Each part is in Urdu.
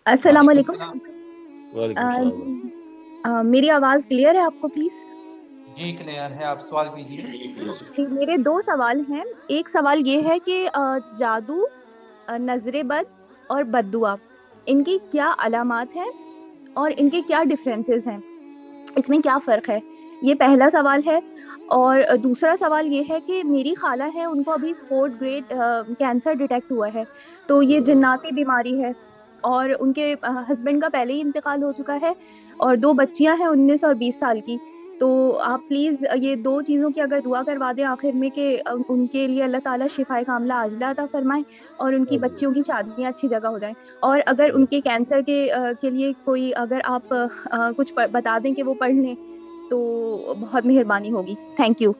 السلام وعلیکم علیکم۔ السلام۔ وعلیکم السلام۔ میری آواز کلیئر ہے آپ کو پلیز؟ جی کلیئر ہے، آپ سوال کیجیے۔ جی، میرے دو سوال ہیں۔ ایک سوال یہ ہے کہ جادو، نظر بد اور بد دعا، ان کی کیا علامات ہیں اور ان کے کیا ڈفرینسز ہیں، اس میں کیا فرق ہے؟ یہ پہلا سوال ہے۔ اور دوسرا سوال یہ ہے کہ میری خالہ ہے، ان کو ابھی 4th گریڈ کینسر ڈیٹیکٹ ہوا ہے، تو یہ جناتی بیماری ہے، اور ان کے ہسبینڈ کا پہلے ہی انتقال ہو چکا ہے، اور دو بچیاں ہیں 19 اور 20 سال کی۔ تو آپ پلیز یہ دو چیزوں کی اگر دعا کروا دیں آخر میں کہ ان کے لیے اللہ تعالیٰ شفائے کاملہ عاجلہ عطا فرمائیں، اور ان کی بچیوں کی شادیاں اچھی جگہ ہو جائیں۔ اور اگر ان کے کینسر کے لیے کوئی اگر آپ کچھ بتا دیں کہ وہ پڑھ لیں تو بہت مہربانی ہوگی۔ Thank you.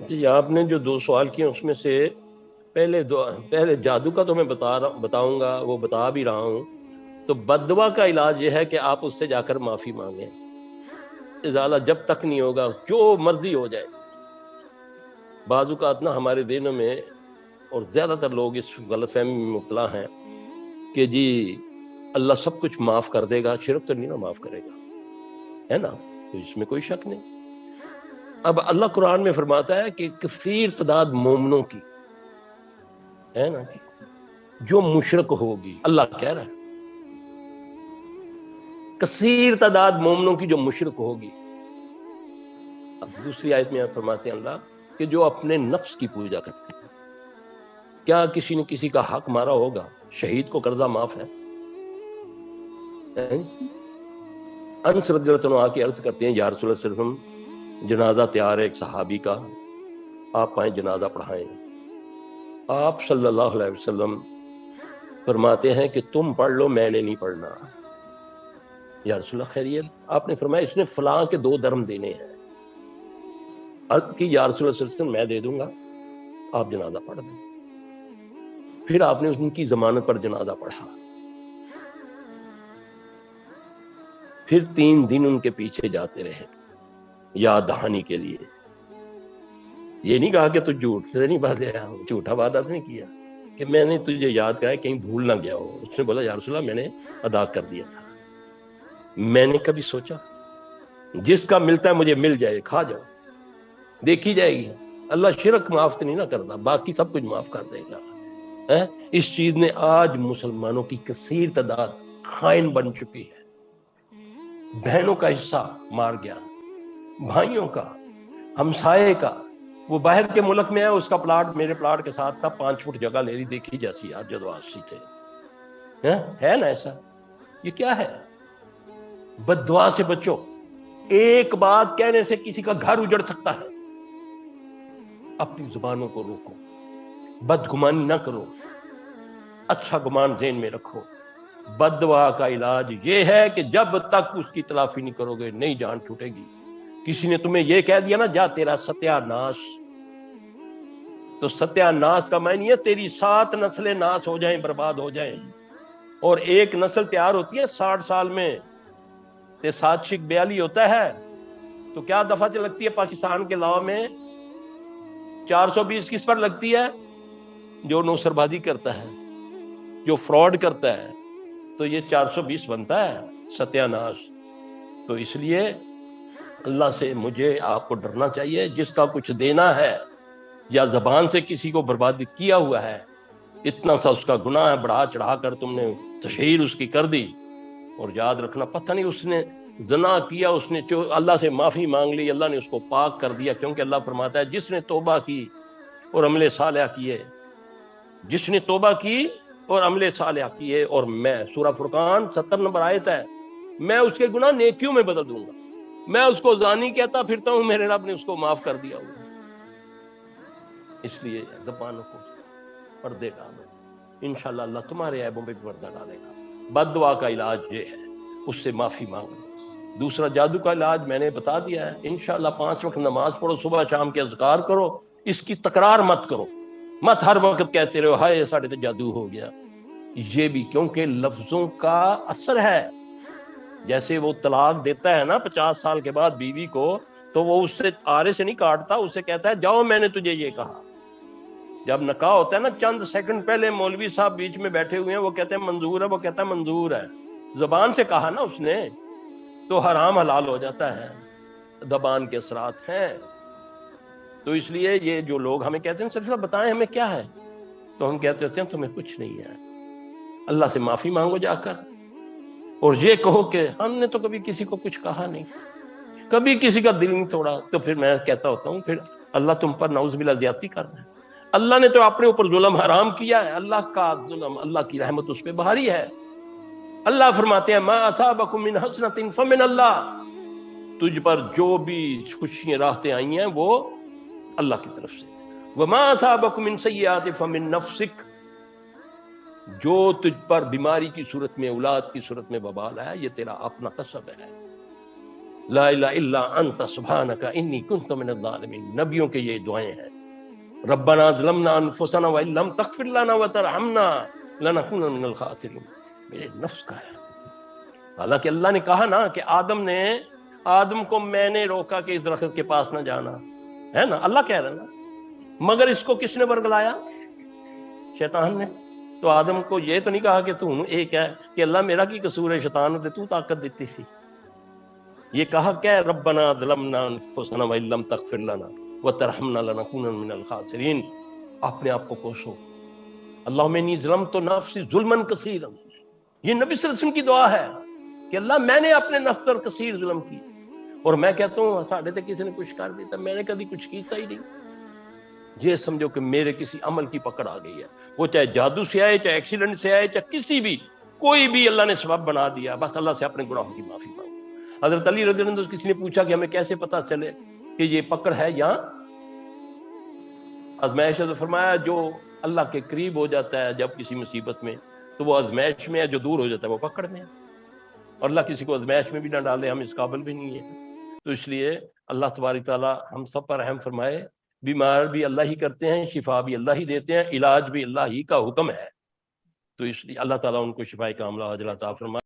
جی، آپ نے جو دو سوال کیے اس میں سے پہلے جادو کا تو میں بتاؤں گا، وہ بتا بھی رہا ہوں۔ تو بد دعا کا علاج یہ ہے کہ آپ اس سے جا کر معافی مانگیں۔ ازالہ جب تک نہیں ہوگا جو مرضی ہو جائے۔ بعض اوقات نا ہمارے دینوں میں، اور زیادہ تر لوگ اس غلط فہمی میں مبتلا ہیں کہ جی اللہ سب کچھ معاف کر دے گا، شرک تو نہیں نا معاف کرے گا، ہے نا؟ تو اس میں کوئی شک نہیں۔ اب اللہ قرآن میں فرماتا ہے کہ کثیر تعداد مومنوں کی، ہے نا، جو مشرک ہوگی، اللہ کہہ رہا ہے کثیر تعداد مومنوں کی جو مشرک ہوگی۔ اب دوسری آیت میں فرماتے ہیں اللہ کہ جو اپنے نفس کی پوجا کرتے ہیں۔ کیا کسی نے کسی کا حق مارا ہوگا؟ شہید کو قرضہ معاف ہے؟ انس رضی اللہ عنہ آ کے عرض کرتے ہیں یا رسول اللہ صلی اللہ علیہ وسلم، جنازہ تیار ہے ایک صحابی کا، آپ آئیں جنازہ پڑھائیں۔ آپ صلی اللہ علیہ وسلم فرماتے ہیں کہ تم پڑھ لو، میں نے نہیں پڑھنا۔ یا رسول اللہ خیریت؟ آپ نے فرمایا اس نے فلاں کے 2 درم دینے ہیں۔ عرض کی یا رسول اللہ صلی اللہ علیہ وسلم میں دے دوں گا، آپ جنازہ پڑھ دیں۔ پھر آپ نے ان کی ضمانت پر جنازہ پڑھا۔ پھر 3 دن ان کے پیچھے جاتے رہے یاد دہانی کے لیے۔ یہ نہیں کہا کہ تو جھوٹ سے نہیں باندھا، جھوٹا وعدہ نہیں کیا کہ میں نے تجھے یاد کرایا کہیں بھول نہ گیا ہو۔ اس نے بولا یا رسول اللہ میں نے ادا کر دیا تھا۔ میں نے کبھی سوچا جس کا ملتا ہے مجھے مل جائے، کھا جاؤ، دیکھی جائے گی۔ اللہ شرک معاف تو نہیں نہ کرتا، باقی سب کچھ معاف کر دے گا۔ اس چیز نے آج مسلمانوں کی کثیر تعداد خائن بن چکی ہے۔ بہنوں کا حصہ مار گیا، بھائیوں کا، ہمسائے کا۔ وہ باہر کے ملک میں ہے، اس کا پلاٹ میرے پلاٹ کے ساتھ تھا، 5 فٹ جگہ لے لی، دیکھی جیسی آپ جدواسی تھے، ہے نا ایسا؟ یہ کیا ہے؟ بد دعا سے بچو۔ ایک بات کہنے سے کسی کا گھر اجڑ سکتا ہے۔ اپنی زبانوں کو روکو، بد گمانی نہ کرو، اچھا گمان ذہن میں رکھو۔ بد دعا کا علاج یہ ہے کہ جب تک اس کی تلافی نہیں کرو گے نہیں جان چھوٹے گی۔ کسی نے تمہیں یہ کہہ دیا نا جا تیرا ستیہ ناش، تو ستیہ ناش کا معنی ہے تیری 7 نسلیں ناش ہو جائیں، برباد ہو جائیں۔ اور ایک نسل تیار ہوتی ہے 60 سال میں، تے 7 شک 42 ہوتا ہے، تو کیا دفعہ لگتی ہے پاکستان کے لاؤ میں؟ 420 کس پر لگتی ہے؟ جو نوسر بازی کرتا ہے، جو فراڈ کرتا ہے، تو یہ 420 بنتا ہے ستیہ ناش۔ تو اس لیے اللہ سے مجھے آپ کو ڈرنا چاہیے۔ جس کا کچھ دینا ہے یا زبان سے کسی کو برباد کیا ہوا ہے، اتنا سا اس کا گناہ ہے، بڑھا چڑھا کر تم نے تشہیر اس کی کر دی۔ اور یاد رکھنا پتہ نہیں اس نے زنا کیا، اس نے اللہ سے معافی مانگ لی، اللہ نے اس کو پاک کر دیا، کیونکہ اللہ فرماتا ہے جس نے توبہ کی اور عمل صالح کیے، جس نے توبہ کی اور عمل صالح کیے، اور میں سورہ فرقان 70 نمبر آیت ہے، میں اس کے گناہ نیکیوں میں بدل دوں گا۔ میں اس کو زانی کہتا پھرتا ہوں، میرے رب نے اس کو معاف کر دیا ہوا۔ اس لیے زبانوں کو پردے ڈالو، انشاءاللہ اللہ تمہارے عیبوں پہ پردہ ڈالے گا۔ بد دعا کا علاج یہ ہے، اس سے معافی مانگو۔ دوسرا جادو کا علاج میں نے بتا دیا ہے۔ انشاءاللہ 5 وقت نماز پڑھو، صبح شام کے اذکار کرو، اس کی تکرار مت کرو، مت ہر وقت کہتے رہو ہائے ساڑھے تو جادو ہو گیا۔ یہ بھی کیونکہ لفظوں کا اثر ہے۔ جیسے وہ طلاق دیتا ہے نا 50 سال کے بعد بیوی کو، تو وہ اس سے آرے سے نہیں کاٹتا، اسے کہتا ہے جاؤ میں نے تجھے یہ کہا، جب نکاح ہوتا ہے نا چند سیکنڈ پہلے مولوی صاحب بیچ میں بیٹھے ہوئے ہیں، وہ کہتے ہیں منظور ہے، وہ کہتا ہے منظور ہے، زبان سے کہا نا اس نے، تو حرام حلال ہو جاتا ہے، زبان کے اثرات ہیں۔ تو اس لیے یہ جو لوگ ہمیں کہتے ہیں سلسلہ بتائیں ہمیں کیا ہے، تو ہم کہتے ہوتے ہیں تمہیں کچھ نہیں ہے، اللہ سے معافی مانگو جا کر، اور یہ کہو کہ ہم نے تو کبھی کسی کو کچھ کہا نہیں، کبھی کسی کا دل نہیں توڑا۔ تو پھر میں کہتا ہوتا ہوں پھر اللہ تم پر نعوذ باللہ زیادتی کر رہا ہے، اللہ نے تو اپنے اوپر ظلم حرام کیا ہے، اللہ کا ظلم، اللہ کی رحمت اس پہ بھاری ہے۔ اللہ فرماتے ہیں ما اصابکم من حسنۃ فمن اللہ، تجھ پر جو بھی خوشیاں راحتیں آئی ہیں وہ اللہ کی طرف سے، وما اصابکم من سیئات فمن نفسک، جو تجھ پر بیماری کی صورت میں، اولاد کی صورت میں وبال آیا، یہ تیرا اپنا کسب ہے۔ لا الہ الا انت سبحانک انی کنت من الظالمین، نبیوں کے یہ دعائیں ہیں، ربنا ظلمنا انفسنا وان لم تغفر لنا وترحمنا لنکونن من الخاسرین، میرے نفس کا ہے۔ حالانکہ اللہ نے کہا نا کہ آدم کو میں نے روکا کہ اس درخت کے پاس نہ جانا، ہے نا، اللہ کہہ رہا ہے نا، مگر اس کو کس نے برگلایا؟ شیطان نے۔ تو آدم کو یہ تو نہیں کہا کہ تو ایک ہے کہ اللہ میرا کی قصور ہے، شیطان ہوتے تو طاقت دیتی تھی۔ یہ کہا کہ ربنا ظلمنا انفسنا وان لم تغفر لنا وترحمنا لنکونن من الخاسرین، اپنے آپ کو کوسو، اللہم انی ظلمت نفسی ظلما کثیرا، یہ نبی صلی اللہ علیہ وسلم کی دعا ہے کہ اللہ میں نے اپنے نفس پر کثیر ظلم کی، اور میں کہتا ہوں ساڑھے تک کسی نے کچھ کر دیتا، میں نے کبھی کچھ کیتا ہی نہیں۔ یہ سمجھو کہ میرے کسی عمل کی پکڑ آ گئی ہے، وہ چاہے جادو سے آئے، چاہے ایکسیڈنٹ سے آئے، چاہے کسی بھی، کوئی بھی اللہ نے سبب بنا دیا، بس اللہ سے اپنے گناہوں کی معافی مانگو۔ حضرت علی رضی اللہ عنہ کسی نے پوچھا کہ ہمیں کیسے پتا چلے کہ یہ پکڑ ہے یا آزمائش ہے، تو فرمایا جو اللہ کے قریب ہو جاتا ہے جب کسی مصیبت میں تو وہ آزمائش میں ہے، جو دور ہو جاتا ہے وہ پکڑ میں ہے، اور اللہ کسی کو آزمائش میں بھی نہ ڈالے، ہم اس قابل بھی نہیں ہیں۔ تو اس لیے اللہ تبارک تعالیٰ ہم سب پر رحم فرمائے، بیمار بھی اللہ ہی کرتے ہیں، شفا بھی اللہ ہی دیتے ہیں، علاج بھی اللہ ہی کا حکم ہے، تو اس لیے اللہ تعالیٰ ان کو شفاء کاملہ عاجلہ عطا فرمائے۔